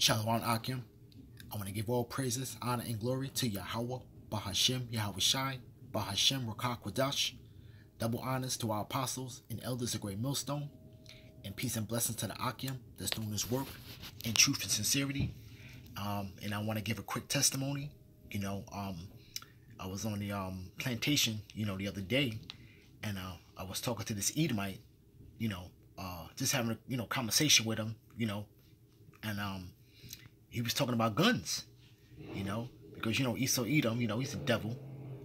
Shalom Akim. I want to give all praises, honor, and glory to Yahweh, Bahashem, Yahweh Shai, Bahashem, Rakah Kwadash. Double honors to our apostles and elders of Great Millstone, and peace and blessings to the Akim that's doing this work in truth and sincerity. And I want to give a quick testimony. I was on the plantation, the other day, and I was talking to this Edomite, just having a conversation with him, and he was talking about guns, because Esau Edom, he's a devil,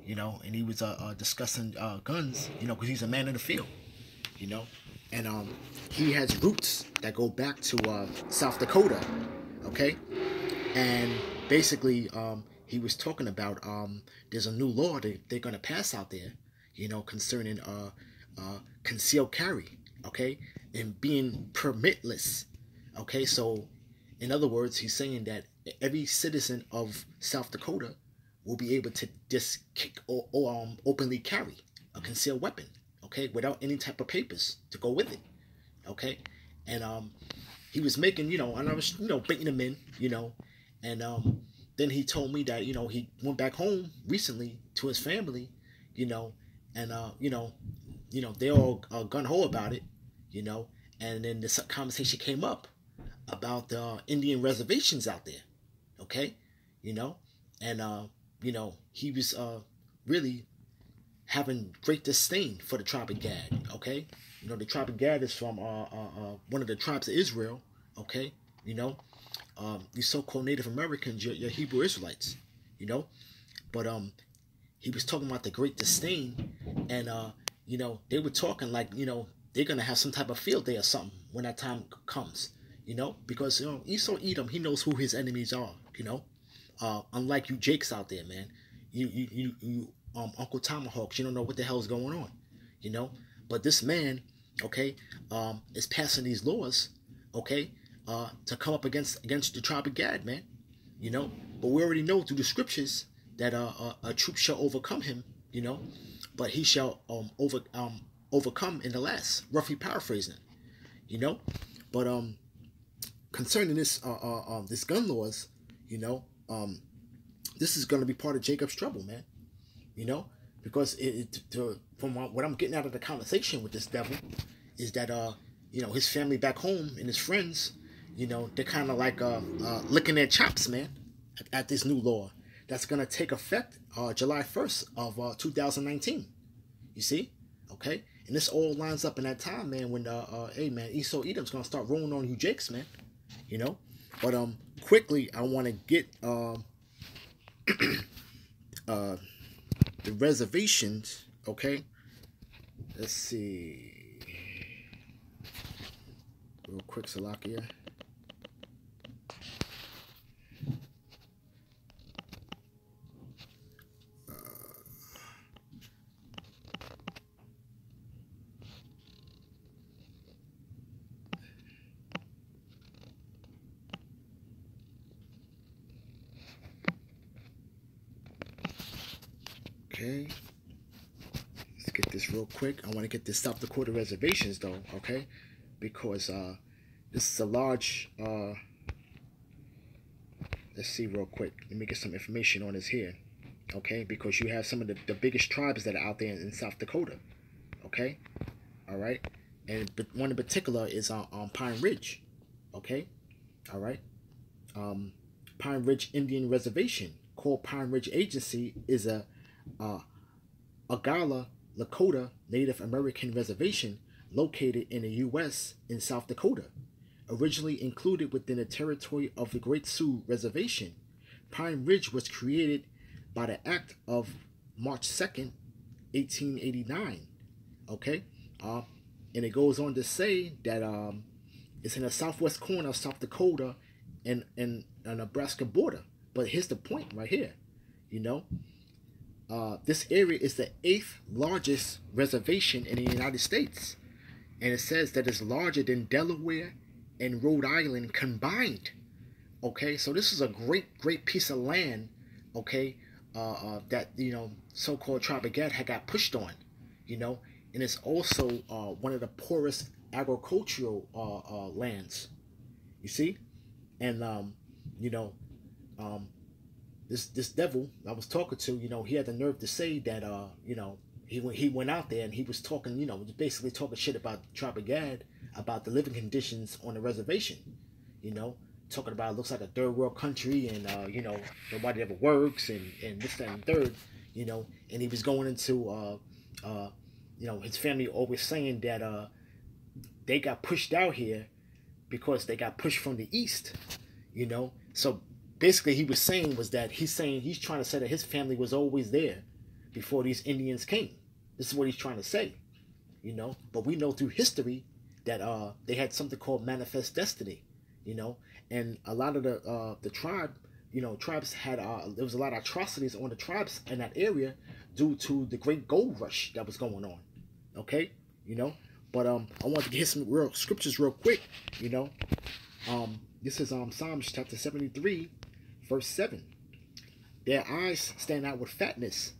and he was discussing guns, because he's a man in the field, and he has roots that go back to South Dakota, okay, and basically he was talking about there's a new law that they're gonna pass out there, concerning concealed carry, okay, and being permitless, okay. So in other words, he's saying that every citizen of South Dakota will be able to just kick or openly carry a concealed weapon, okay, without any type of papers to go with it, okay. And he was making, and I was, baiting him in, and then he told me that, he went back home recently to his family, and they all gun ho about it, and then this conversation came up about the Indian reservations out there, okay, and he was really having great disdain for the tribe of Gad, okay. The tribe of Gad is from one of the tribes of Israel, okay. These so-called Native Americans, your Hebrew Israelites, but he was talking about the great disdain, and they were talking like, they're gonna have some type of field day or something when that time comes, because Esau Edom, he knows who his enemies are, unlike you Jakes out there, man. You Uncle Tomahawks, you don't know what the hell's going on, but this man, okay, is passing these laws, okay, to come up against the tribe of Gad, man, but we already know through the scriptures that a troop shall overcome him, but he shall overcome in the last, roughly paraphrasing, but concerning this this gun laws, this is going to be part of Jacob's trouble, man, because from what I'm getting out of the conversation with this devil is that his family back home and his friends, they're kind of like licking their chops, man, at this new law that's going to take effect July 1st of 2019. You see, okay, and this all lines up in that time, man, when hey man, Esau Edom's going to start rolling on you Jakes, man, but quickly I want to get the reservations, okay. Let's see real quick, Salakia. Okay, let's get this real quick. I want to get this South Dakota reservations though, okay, because this is a large let's see real quick. Let me get some information on this here, okay, because you have some of the biggest tribes that are out there in South Dakota, okay, all right, and one in particular is on Pine Ridge, okay, all right, Pine Ridge Indian Reservation, called Pine Ridge Agency, is a Agala Lakota Native American reservation located in the U.S. in South Dakota. Originally included within the territory of the Great Sioux Reservation, Pine Ridge was created by the Act of March 2nd, 1889. Okay, and it goes on to say that it's in the southwest corner of South Dakota and the Nebraska border. But here's the point right here, this area is the 8th largest reservation in the United States, and it says that it's larger than Delaware and Rhode Island combined. Okay, so this is a great piece of land, okay, that so-called tribe of Gad had got pushed on, and it's also one of the poorest agricultural lands, you see, and you know, um, this devil I was talking to, you know, he had the nerve to say that, you know, he went out there and he was talking, you know, basically talking shit about the tribe of Gad, about the living conditions on the reservation, you know, talking about it looks like a third world country, and you know, nobody ever works, and this, that, and third, you know, and he was going into you know, his family always saying that they got pushed out here because they got pushed from the east, you know. So basically he was saying was that he's trying to say that his family was always there before these Indians came. This is what he's trying to say, you know. But we know through history that they had something called manifest destiny, you know, and a lot of the tribe, you know, tribes had there was a lot of atrocities on the tribes in that area due to the great gold rush that was going on. Okay, you know. But I want to get some real scriptures real quick, you know. This is Psalms chapter 73, verse 7. Their eyes stand out with fatness.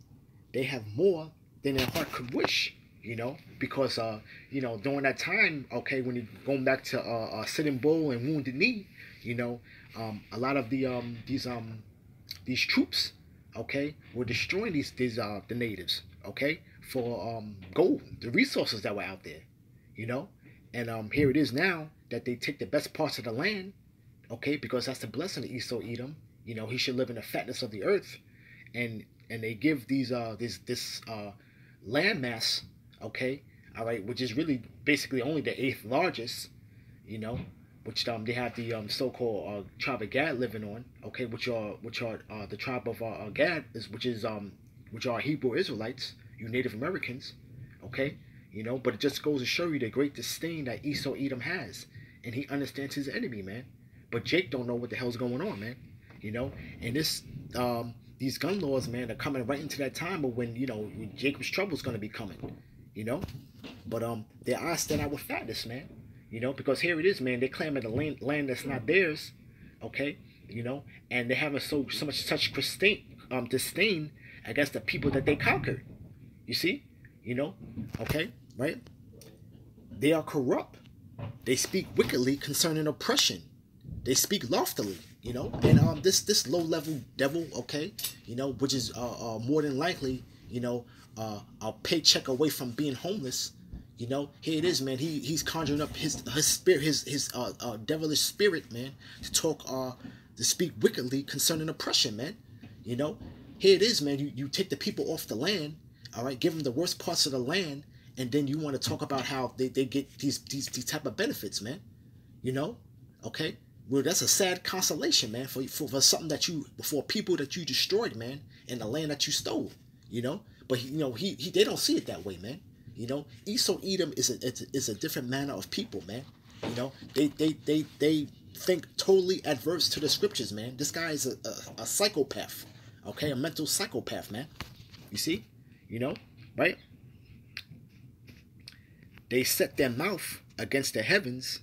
They have more than their heart could wish, you know, because you know, during that time, okay, when you're going back to Sitting Bull and Wounded Knee, you know, a lot of these troops, okay, were destroying the natives, okay, for gold, the resources that were out there, you know. And here it is now that they take the best parts of the land, okay, because that's the blessing of Esau Edom. You know, he should live in the fatness of the earth, and they give these this land mass, okay, all right, which is really basically only the 8th largest, you know, which they have the so-called tribe of Gad living on, okay, which are the tribe of Gad, which are Hebrew Israelites, you Native Americans, okay, you know. But it just goes to show you the great disdain that Esau Edom has, and he understands his enemy, man. But Jake don't know what the hell's going on, man, you know. And this these gun laws, man, are coming right into that time of when, you know, when Jacob's trouble's gonna be coming, you know. But their eyes stand out with fatness, man, you know, because here it is, man. They're claiming the land that's not theirs, okay, you know, and they're having such disdain against the people that they conquered. You see, you know, okay, right? They are corrupt. They speak wickedly concerning oppression. They speak loftily, you know, and this low level devil, okay, you know, which is more than likely, you know, a paycheck away from being homeless. You know, here it is, man. He's conjuring up his spirit, his devilish spirit, man, to talk to speak wickedly concerning oppression, man. You know, here it is, man. You take the people off the land, all right, give them the worst parts of the land, and then you want to talk about how they get these type of benefits, man. You know, okay. Well, that's a sad consolation, man, for something for people that you destroyed, man, and the land that you stole, you know. But you know, they don't see it that way, man. You know, Esau Edom is a different manner of people, man. You know, they think totally adverse to the scriptures, man. This guy is a psychopath, okay, a mental psychopath, man. You see, you know, right? They set their mouth against the heavens,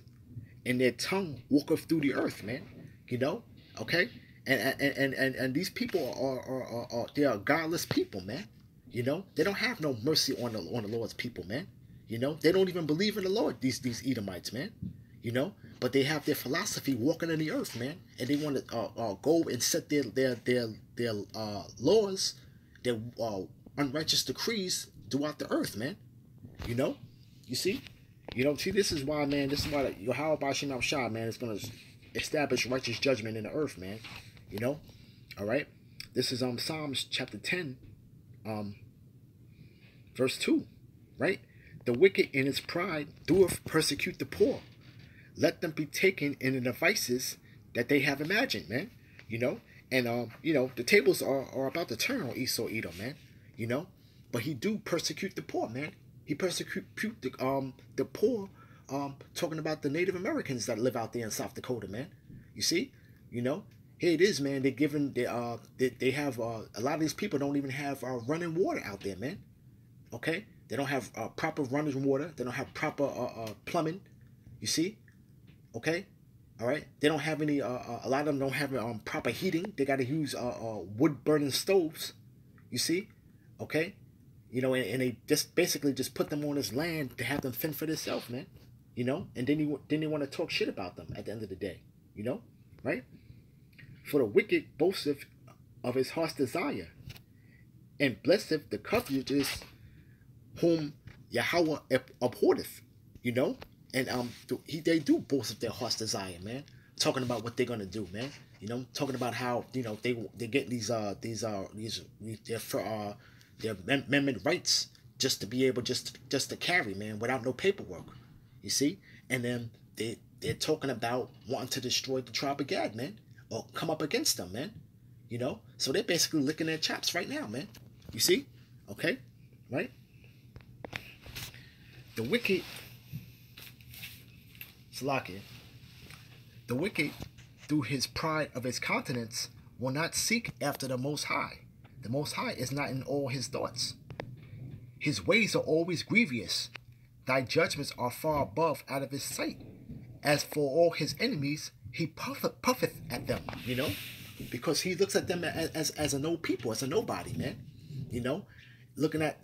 and their tongue walketh through the earth, man. You know, okay, and these people they are godless people, man. You know, they don't have no mercy on the Lord's people, man. You know, they don't even believe in the Lord, these Edomites, man. You know, but they have their philosophy walking in the earth, man, and they want to go and set their laws, their unrighteous decrees throughout the earth, man. You know, you see, see, this is why, man. This is why Yahweh Bashim Shah, man, is gonna establish righteous judgment in the earth, man. You know, all right. This is Psalms chapter 10. Verse 2, right? The wicked in his pride doeth persecute the poor. Let them be taken in the devices that they have imagined, man. You know, and you know, the tables are about to turn on Esau Edom, man. You know, but he do persecute the poor, man. He persecute the poor, talking about the Native Americans that live out there in South Dakota, man. You see, you know. Here it is, man. They have a lot of these people don't even have running water out there, man. Okay, they don't have proper running water. They don't have proper plumbing. You see, okay, all right. They don't have any. A lot of them don't have proper heating. They got to use wood burning stoves. You see, okay, you know, and they just basically just put them on this land to have them fend for themselves, man. You know, and then they want to talk shit about them at the end of the day. You know, right? For the wicked boasteth of his heart's desire, and blesseth the covetous whom Yahweh abhorreth. You know, and they do boast of their heart's desire, man. Talking about what they're gonna do, man. You know, talking about how they get these their amendment rights just to be able just to carry, man, without no paperwork. You see, and then they're talking about wanting to destroy the tribe of Gad, man, or come up against them, man. You know, so they're basically licking their chops right now, man. You see, okay, right? The wicked, Salakia, the wicked, through his pride of his countenance, will not seek after the Most High. The Most High is not in all his thoughts. His ways are always grievous. Thy judgments are far above out of his sight. As for all his enemies, he puffeth at them, you know, because he looks at them as a no people, as a nobody, man. You know,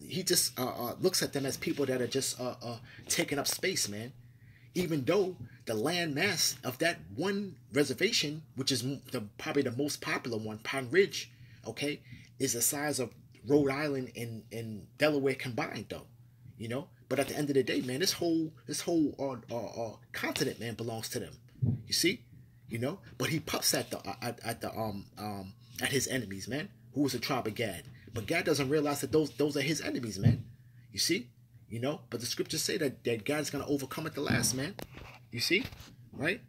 he just looks at them as people that are just taking up space, man. Even though the land mass of that one reservation, which is probably the most popular one, Pine Ridge, okay, is the size of Rhode Island and Delaware combined, though, you know. But at the end of the day, man, this whole continent, man, belongs to them. You see, you know. But he puffs at his enemies, man, who is the tribe of Gad. But Gad doesn't realize that those are his enemies, man. You see, you know. But the scriptures say that Gad's gonna overcome at the last, man. You see, right?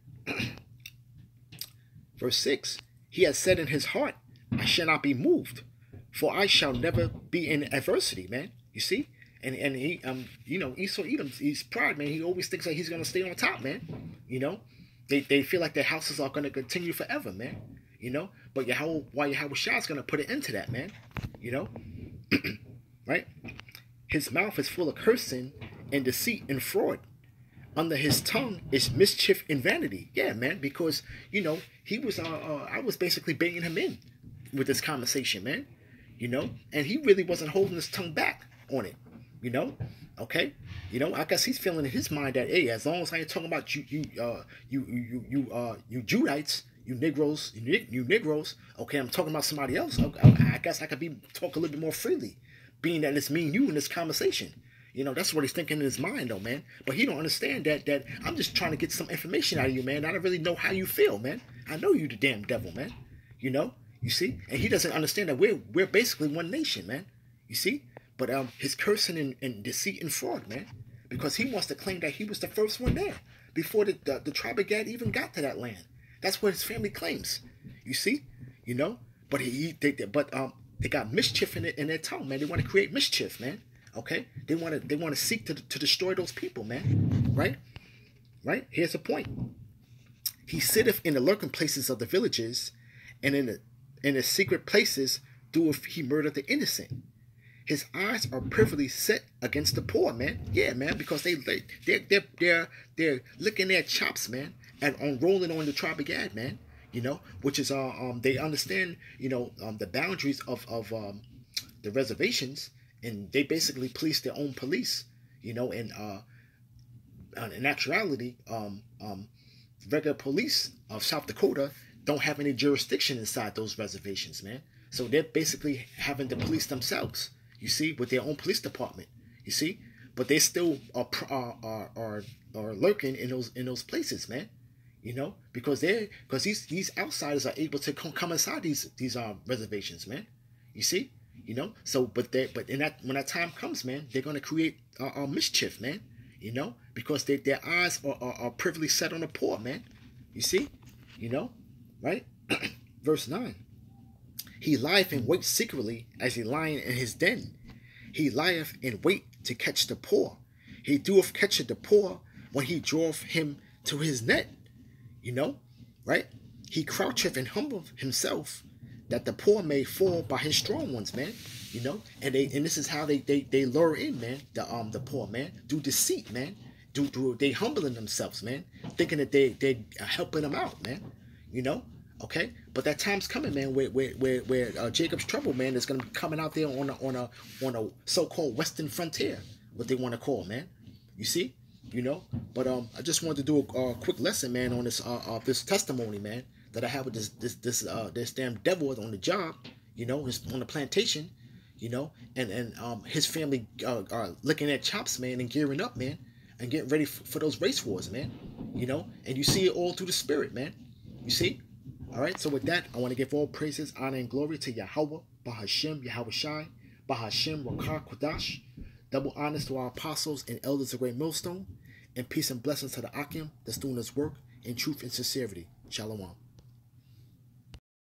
Verse 6: He has said in his heart, I shall not be moved, for I shall never be in adversity, man. You see? And he you know, Esau Edom's he's pride, man. He always thinks that he's gonna stay on top, man. You know? They feel like their houses are gonna continue forever, man. You know? But Yahweh Shah's gonna put an end to that, man. You know? Right? His mouth is full of cursing and deceit and fraud. Under his tongue is mischief and vanity. Yeah, man, because you know, he was I was basically baiting him in with this conversation, man. You know, and he really wasn't holding his tongue back on it. You know, okay. You know, I guess he's feeling in his mind that, hey, as long as I ain't talking about you Judites, you Negroes, okay, I'm talking about somebody else. Okay, I guess I could talk a little bit more freely, being that it's me and you in this conversation. You know, that's what he's thinking in his mind, though, man. But he don't understand that I'm just trying to get some information out of you, man. I don't really know how you feel, man. I know you the damn devil, man. You know, you see, and he doesn't understand that we're basically one nation, man. You see. But his cursing and deceit and fraud, man, because he wants to claim that he was the first one there before the tribe of Gad even got to that land. That's what his family claims. You see, you know. But they got mischief in their tongue, man. They want to create mischief, man. Okay, they want to seek to destroy those people, man. Right. Here's the point. He sitteth in the lurking places of the villages, and in the secret places doeth he murder the innocent. His eyes are privily set against the poor, man. Yeah, man, because they're licking their chops, man, and unrolling on the tribe of Gad, man. You know, which is they understand, you know, the boundaries of the reservations, and they basically police their own police. You know, and in actuality, regular police of South Dakota don't have any jurisdiction inside those reservations, man. So they're basically having to police themselves. You see, with their own police department. You see, but they still are lurking in those places, man. You know, because these outsiders are able to come inside these reservations, man. You see, you know. So, but when that time comes, man, they're gonna create mischief, man. You know, because their eyes are privily set on the poor, man. You see, you know, right? Verse 9. He lieth in wait secretly as a lion in his den. He lieth in wait to catch the poor. He doeth catch the poor when he draweth him to his net. You know, right? He croucheth and humbleth himself, that the poor may fall by his strong ones, man. You know, and this is how they lure in, man, the poor, man, do deceit, man. They humbling themselves, man, thinking that they helping them out, man. You know. Okay, but that time's coming, man, where Jacob's trouble, man, is gonna be coming out there on a so-called Western frontier, what they want to call, man. You see, you know. But I just wanted to do a quick lesson, man, on this testimony, man, that I have with this damn devil on the job, you know, on the plantation, you know, and his family are looking at chops, man, and gearing up, man, and getting ready for those race wars, man, you know, and you see it all through the spirit, man. You see? All right, so with that, I want to give all praises, honor, and glory to Yahweh, Bahashem, Yahweh Shai, Bahashem, Rakah, Kodash. Double honors to our apostles and elders of Great Millstone, and peace and blessings to the Akim that's doing his work in truth and sincerity. Shalom.